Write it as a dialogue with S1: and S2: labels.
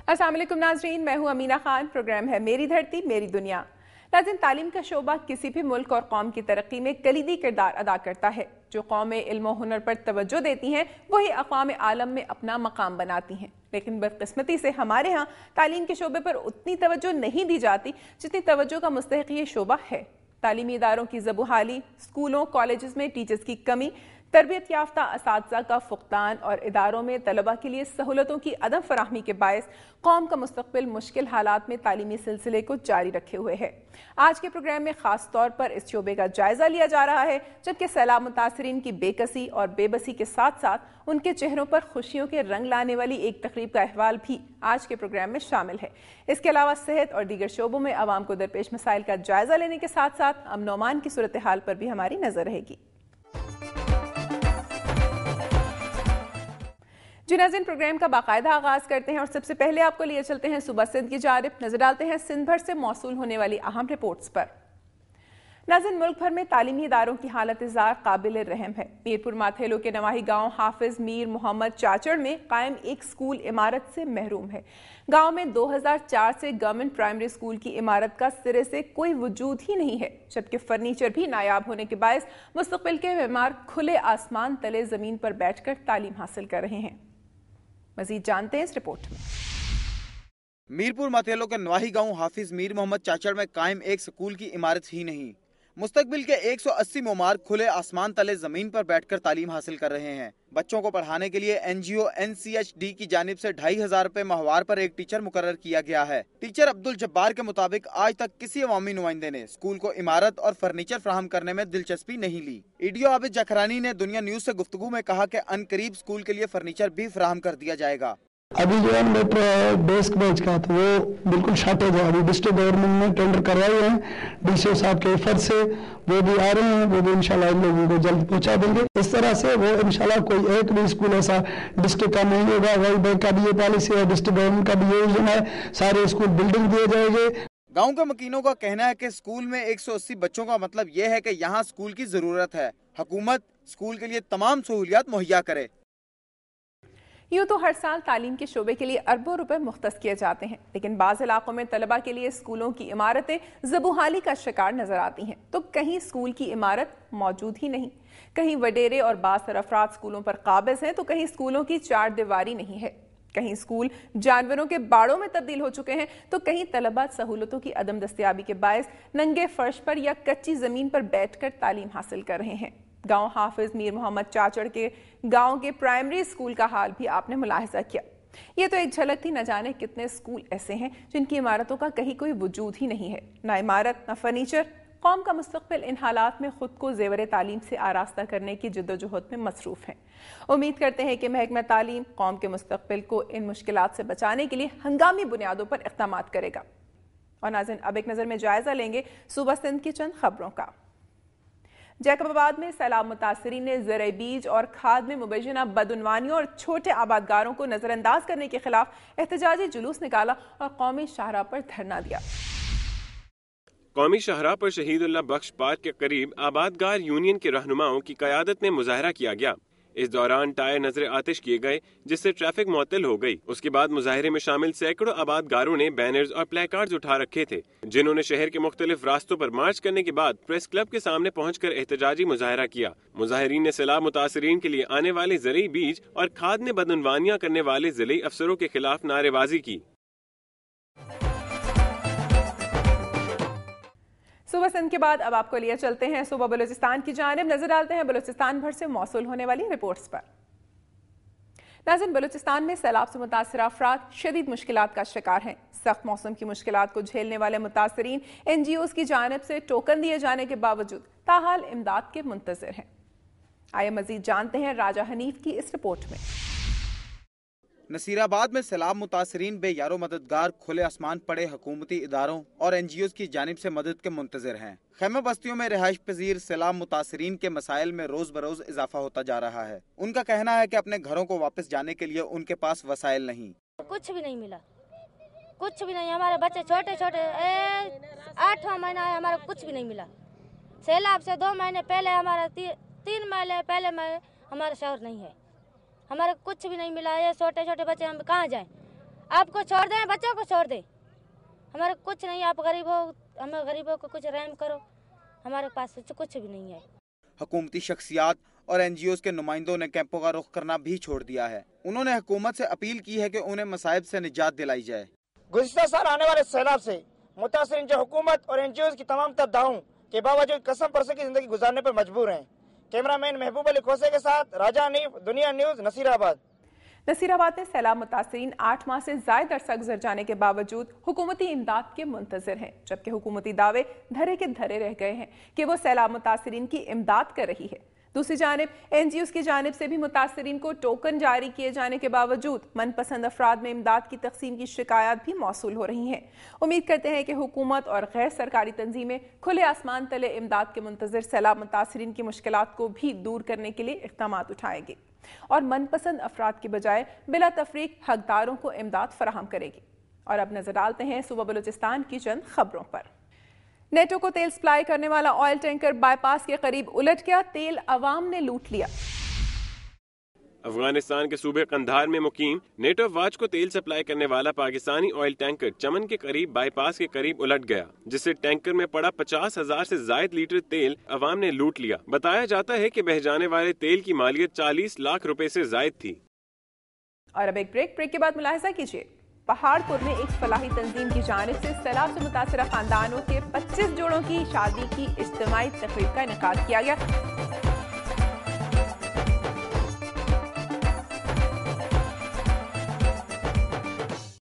S1: अस्सलाम वालेकुम नाज़रीन, मैं हूं अमीना खान। प्रोग्राम है मेरी धरती मेरी दुनिया। नाज़रीन, तालीम का शोबा किसी भी मुल्क और कौम की तरक्की में कलीदी किरदार अदा करता है। जो कौमें इल्म और हुनर पर तवज्जो देती हैं वही अक़वाम आलम में अपना मकाम बनाती हैं, लेकिन बदकिस्मती से हमारे यहाँ तालीम के शोबे पर उतनी तवज्जो नहीं दी जाती जितनी तवज्जो का मुस्तहिक़ ये शोबा है। तालीमी इदारों की ज़बूहाली, स्कूलों कॉलेज में टीचर्स की कमी, तरबियत याफ्ता असातिज़ा का फुक़दान और इदारों में तलबा के लिए सहूलतों की अदम फराहमी के बायस कौम का मुस्तक़बिल मुश्किल हालात में तालीमी सिलसिले को जारी रखे हुए है। आज के प्रोग्राम में ख़ास तौर पर इस शोबे का जायज़ा लिया जा रहा है, जबकि सैलाब मुतासरीन की बेकसी और बेबसी के साथ साथ उनके चेहरों पर खुशियों के रंग लाने वाली एक तकरीब का अहवाल भी आज के प्रोग्राम में शामिल है। इसके अलावा सेहत और दीगर शोबों में आवाम को दरपेश मसाइल का जायज़ा लेने के साथ साथ अमन और अमान की सूरत हाल पर भी हमारी नज़र रहेगी। जी नाज़रीन, प्रोग्राम का बाकायदा आगाज करते हैं और सबसे पहले आपको लिए चलते हैं सुबह सिंध की जानिब। नजर डालते हैं सिंध भर से मौसूल होने वाली अहम रिपोर्ट्स पर। नाज़रीन, मुल्क भर में तालीमी इदारों की हालत ज़ार काबिल रहम है। मीरपुर माथेलो के नवाही गांव हाफिज मीर मोहम्मद चाचड़ में कायम एक स्कूल इमारत से महरूम है। गांव में 2004 से गवर्नमेंट प्राइमरी स्कूल की इमारत का सिरे से कोई वजूद ही नहीं है, जबकि फर्नीचर भी नायाब होने के बायस मुस्तक़बिल के मेहमान खुले आसमान तले जमीन पर बैठकर तालीम हासिल कर रहे हैं। मजीद जानते हैं इस रिपोर्ट में।
S2: मीरपुर माथेलो के नवाही गांव हाफिज मीर मोहम्मद चाचड़ में कायम एक स्कूल की इमारत ही नहीं, मुस्तकबिल के 180 मुमार खुले आसमान तले जमीन पर बैठकर तालीम हासिल कर रहे हैं। बच्चों को पढ़ाने के लिए NGO NCHD की जानिब से 2500 रुपए माहवार पर एक टीचर मुकर्रर किया गया है। टीचर अब्दुल जब्बार के मुताबिक आज तक किसी अवामी नुमाइंदे ने स्कूल को इमारत और फर्नीचर फराहम करने में दिलचस्पी नहीं ली। EDO आबिद जखरानी ने दुनिया न्यूज से गुफ्तगू में कहा कि अनकरीब स्कूल के लिए फर्नीचर भी फराहम कर दिया जाएगा।
S3: अभी जो है डेस्क बेंच का तो वो बिल्कुल शॉर्टेज है। अभी डिस्ट्रिक्ट गवर्नमेंट ने टेंडर करवाए हैं, DCO साहब के फर्ज से वो भी आ रहे हैं, वो भी इंशाल्लाह इन लोगों को जल्द पहुंचा देंगे। इस तरह से वो इंशाल्लाह कोई एक भी स्कूल ऐसा डिस्ट्रिक्ट का नहीं होगा। वर्ल्ड बैंक का भी ये पॉलिसी है, डिस्ट्रिक्ट गवर्नमेंट का भी ये योजना है, सारे स्कूल बिल्डिंग दिए जाएंगे।
S2: गाँव के मकीनों का कहना है कि स्कूल में 180 बच्चों का मतलब ये है कि यहाँ स्कूल की जरूरत है। हुकूमत स्कूल के लिए तमाम सहूलियात मुहैया करे।
S1: यूँ तो हर साल तालीम के शोबे के लिए अरबों रुपए मुख्तस किए जाते हैं, लेकिन बाज़ इलाकों में तलबा के लिए स्कूलों की इमारतें ज़बूहाली का शिकार नजर आती हैं। तो कहीं स्कूल की इमारत मौजूद ही नहीं, कहीं वडेरे और बासर अफराद स्कूलों पर काबिज हैं, तो कहीं स्कूलों की चार दीवारी नहीं है, कहीं स्कूल जानवरों के बाड़ों में तब्दील हो चुके हैं, तो कहीं तलबा सहूलतों की अदम दस्तयाबी के बायस नंगे फर्श पर या कच्ची जमीन पर बैठकर तालीम हासिल कर रहे हैं। गांव हाफिज मीर मोहम्मद चाचड़ के गांव के प्राइमरी स्कूल का हाल भी आपने मुलाहिजा किया। ये तो एक झलक थी, न जाने कितने स्कूल ऐसे हैं जिनकी इमारतों का कहीं कोई वजूद ही नहीं है, ना इमारत ना फर्नीचर। कौम का मुस्तक़बिल इन हालात में खुद को ज़ेवर तालीम से आरास्ता करने की जद्दोजहद में मसरूफ़ है। उम्मीद करते हैं कि महकमा तालीम कौम के मुस्तक़बिल को इन मुश्किलात से बचाने के लिए हंगामी बुनियादों पर इक़दामात करेगा। और नाज़रीन, अब एक नज़र में जायज़ा लेंगे सूबा सिंध की चंद खबरों का। जैकबाबाद में सैलाब मुतासरीन ने ज़राई बीज और खाद में मुबैना बदउनवानियों और छोटे आबादगारों को नजरअंदाज करने के खिलाफ एहतजाजी जुलूस निकाला और कौमी शाहराह पर धरना दिया।
S4: कौमी शाहराह पर शहीदुल्लाह बख्श पार्क के करीब आबादगार यूनियन के रहनुमाओं की क़यादत में मुजाहरा किया गया। इस दौरान टायर नजर आतिश किए गए, जिससे ट्रैफिक मुअत्तल हो गई। उसके बाद मुजाहरे में शामिल सैकड़ों आबादगारों ने बैनर्स और प्लेकार्ड्स उठा रखे थे, जिन्होंने शहर के मुख्तलिफ रास्तों पर मार्च करने के बाद प्रेस क्लब के सामने पहुंचकर एहतजाजी मुजाहरा किया। मुजाहिरीन ने सैलाब मुतासरीन के लिए आने वाले ज़रूरी बीज और खाद में बदउनवानियां करने वाले ज़िले अफसरों के खिलाफ नारेबाजी की।
S1: सुबह सिंध के बाद अब आपको लिए चलते हैं सुबह बलूचिस्तान की जानिब। नजर डालते हैं बलूचिस्तान भर से मौसूल होने वाली रिपोर्ट्स पर। नाज़रीन, बलूचिस्तान में सैलाब से मुतासर अफराद शदीद मुश्किलात का शिकार हैं। सख्त मौसम की मुश्किलात को झेलने वाले मुतासरीन NGOs की जानिब से टोकन दिए जाने के बावजूद ताहाल इमदाद के मुंतज़िर हैं। आइए मजीद जानते हैं राजा हनीफ की इस रिपोर्ट में।
S2: नसीराबाद में सैलाब मुतासरीन बेयारो मददगार खुले आसमान पड़े हुकूमती इदारों और NGOs की जानिब से मदद के मुंतज़िर हैं। खैमा बस्तियों में रिहाइश पजीर सैलाब मुतासरीन के मसाइल में रोज बरोज इजाफा होता जा रहा है। उनका कहना है कि अपने घरों को वापस जाने के लिए उनके पास वसाइल नहीं।
S5: कुछ भी नहीं मिला, कुछ भी नहीं। हमारे बच्चे छोटे छोटे 8वां महीना है, हमारा कुछ भी नहीं मिला। सैलाब से 2 महीने पहले हमारा 3 महीने पहले हमारा शहर नहीं है, हमारे कुछ भी नहीं मिला। ये छोटे छोटे बच्चे हम कहाँ जाएं? आपको छोड़ दें, बच्चों को छोड़ दें, हमारे कुछ नहीं। आप गरीब हो, हमें गरीबों को कुछ रहम करो, हमारे पास कुछ भी नहीं है।
S2: हुकूमती शख्सियात और एनजीओ के नुमाइंदों ने कैंपों का रुख करना भी छोड़ दिया है। उन्होंने हुकूमत से अपील की है कि उन्हें मसाइब से निजात दिलाई जाए।
S6: गुज़िश्ता साल आने वाले सैलाब से मुतासिर जो हुकूमत और एनजीओ की तमाम दावों के बावजूद कसम परसे की जिंदगी गुजारने पर मजबूर हैं। कैमरामैन महबूब अली खोसे के साथ राजा हनीफ, दुनिया न्यूज, नसीराबाद।
S1: नसीराबाद में सैलाब मुतासरीन 8 माह से ज्यादा अरसा गुजर जाने के बावजूद हुकूमती इमदाद के मुंतजर हैं, जबकि हुकूमती दावे धरे के धरे रह गए हैं कि वो सैलाब मुतासरीन की इमदाद कर रही है। दूसरी जानिब एनजीओ की जानिब से भी मुतासरीन को टोकन जारी किए जाने के बावजूद मनपसंद अफराद में इमदाद की तकसीम की शिकायत भी मौसूल हो रही हैं। उम्मीद करते हैं कि हुकूमत और गैर सरकारी तंजीमें खुले आसमान तले इमदाद के मुंतजर सैलाब मुतासरीन की मुश्किलात को भी दूर करने के लिए इक़दाम उठाएंगे और मनपसंद अफराद की बजाय बिला तफरीक हकदारों को इमदाद फराहम करेगी। और अब नजर डालते हैं सूबा बलूचिस्तान की चंद खबरों पर। नेटो को तेल सप्लाई करने वाला ऑयल टैंकर बाईपास के करीब उलट गया, तेल अवाम ने लूट लिया।
S4: अफगानिस्तान के सूबे कंधार में मुकीम नेटो अफवाज को तेल सप्लाई करने वाला पाकिस्तानी ऑयल टैंकर चमन के करीब बाईपास के करीब उलट गया, जिससे टैंकर में पड़ा 50,000 से ज्यादा लीटर तेल अवाम ने लूट लिया। बताया जाता है कि बह जाने वाले तेल की मालियत 40 लाख रुपए से ज्यादा थी।
S1: और अब एक ब्रेक के बाद मुलाहिजा कीजिए। पहाड़पुर में एक फलाही तंजीम की जानिब से सैलाब से मुतासरा खानदानों के 25 जोड़ों की शादी की इज्तिमाई तकरीब का इनेकाद किया गया।